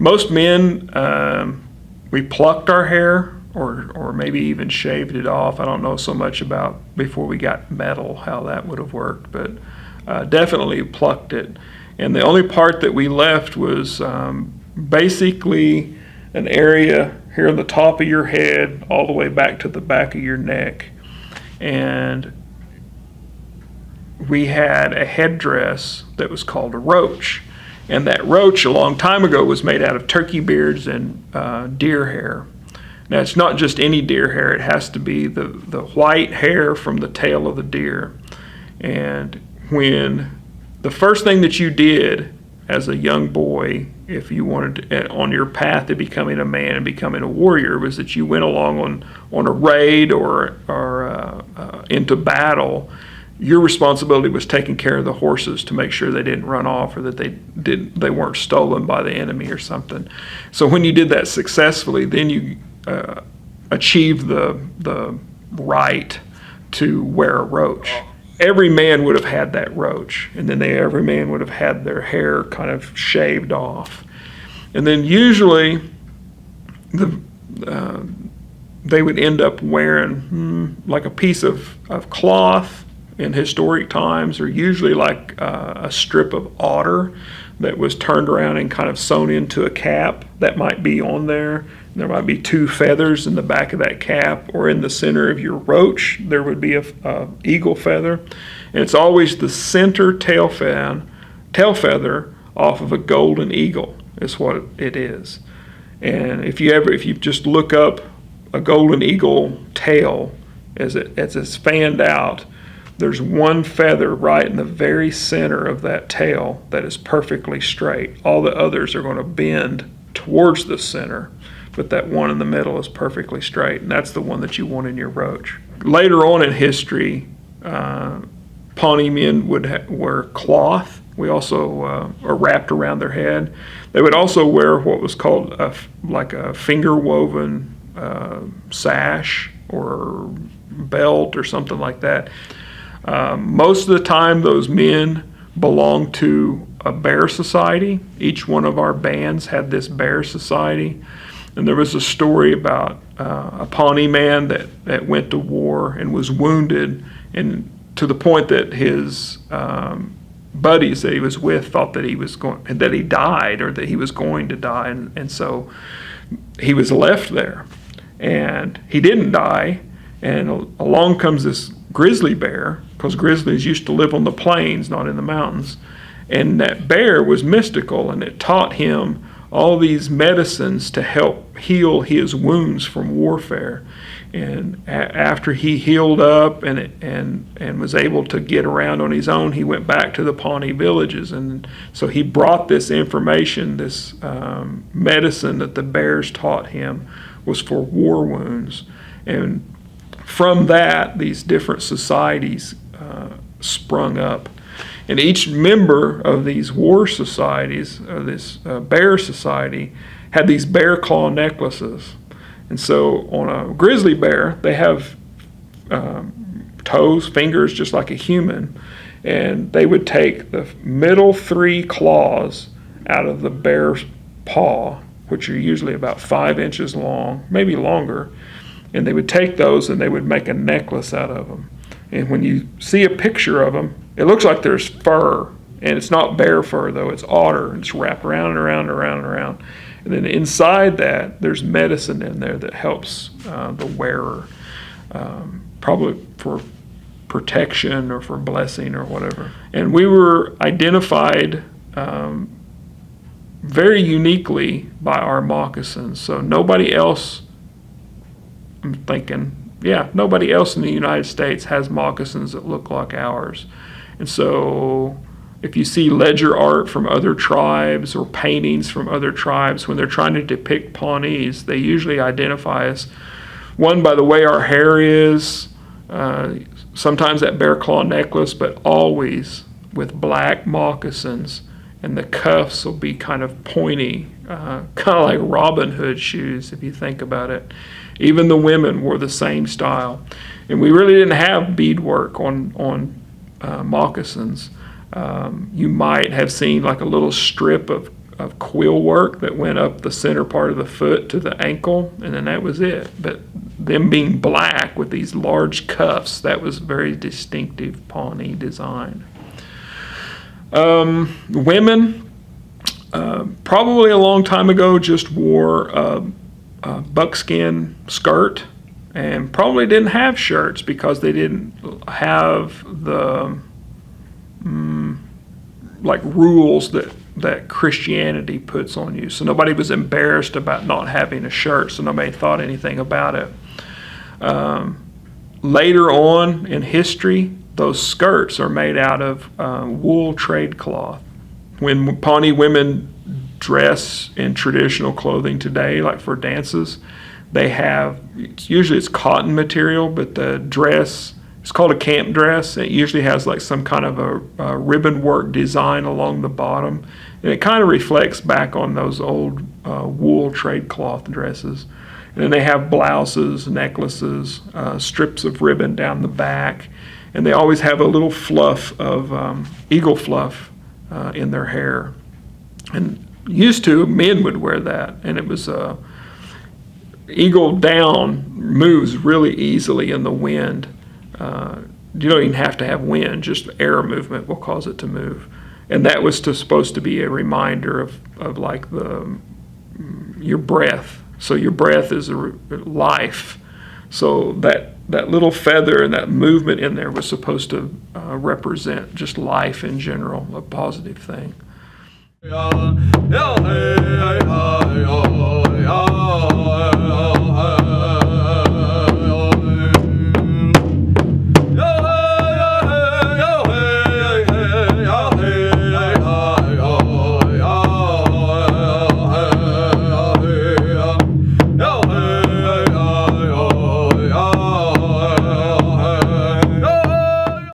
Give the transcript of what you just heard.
Most men, we plucked our hair or maybe even shaved it off. I don't know so much about before we got metal how that would have worked, but definitely plucked it. And the only part that we left was basically an area here on the top of your head all the way back to the back of your neck. And we had a headdress that was called a roach. And that roach a long time ago was made out of turkey beards and deer hair. Now it's not just any deer hair, it has to be the white hair from the tail of the deer. And when the first thing that you did as a young boy, if you wanted to, on your path to becoming a man and becoming a warrior, was that you went along on a raid or into battle. Your responsibility was taking care of the horses to make sure they didn't run off or that they weren't stolen by the enemy or something. So when you did that successfully, then you achieved the right to wear a roach. Every man would have had that roach, and then every man would have had their hair kind of shaved off. And then usually they would end up wearing like a piece of cloth in historic times, or usually like a strip of otter that was turned around and kind of sewn into a cap that might be on there. There might be 2 feathers in the back of that cap, or in the center of your roach there would be a eagle feather. And it's always the center tail feather off of a golden eagle is what it is. And if you just look up a golden eagle tail as it's fanned out, there's one feather right in the very center of that tail that is perfectly straight. All the others are going to bend towards the center, but that one in the middle is perfectly straight, and that's the one that you want in your roach. Later on in history, Pawnee men would wear cloth. We also are wrapped around their head. They would also wear what was called like a finger-woven sash or belt or something like that. Most of the time, those men belonged to a bear society. Each one of our bands had this bear society. And there was a story about a Pawnee man that went to war and was wounded, and to the point that his buddies that he was with thought that he died or that he was going to die, and so he was left there. And he didn't die, and along comes this grizzly bear, because grizzlies used to live on the plains, not in the mountains. And that bear was mystical, and it taught him all these medicines to help heal his wounds from warfare. And after he healed up and was able to get around on his own, he went back to the Pawnee villages. And so he brought this information, this medicine that the bears taught him was for war wounds. And from that, these different societies sprung up. And each member of these war societies, this bear society, had these bear claw necklaces. And so on a grizzly bear, they have toes, fingers, just like a human. And they would take the middle 3 claws out of the bear's paw, which are usually about 5 inches long, maybe longer. And they would take those and they would make a necklace out of them. And when you see a picture of them, it looks like there's fur. And it's not bear fur, though. It's otter. And it's wrapped around and around and around and around. And then inside that, there's medicine in there that helps the wearer, probably for protection or for blessing or whatever. And we were identified very uniquely by our moccasins. So nobody else, I'm thinking, nobody else in the United States has moccasins that look like ours. And so if you see ledger art from other tribes or paintings from other tribes, when they're trying to depict Pawnees, they usually identify us, one, by the way our hair is, sometimes that bear claw necklace, but always with black moccasins, and the cuffs will be kind of pointy, kind of like Robin Hood shoes if you think about it. Even the women wore the same style. And we really didn't have beadwork on moccasins. You might have seen like a little strip of of quill work that went up the center part of the foot to the ankle, and then that was it. But them being black with these large cuffs, that was very distinctive Pawnee design. Women, probably a long time ago, just wore a buckskin skirt, and probably didn't have shirts because they didn't have the like rules that Christianity puts on you. So nobody was embarrassed about not having a shirt, so nobody thought anything about it. Later on in history, those skirts are made out of wool trade cloth. When Pawnee women dress in traditional clothing today, like for dances, they have, usually it's cotton material, but the dress, it's called a camp dress. It usually has like some kind of a ribbon work design along the bottom. And it kind of reflects back on those old wool trade cloth dresses. And then they have blouses, necklaces, strips of ribbon down the back. And they always have a little fluff of eagle fluff in their hair. And used to, men would wear that. And it was eagle down moves really easily in the wind. You don't even have to have wind, just air movement will cause it to move. And that was supposed to be a reminder of like your breath. So your breath is life. So that little feather and that movement in there was supposed to represent just life in general, a positive thing.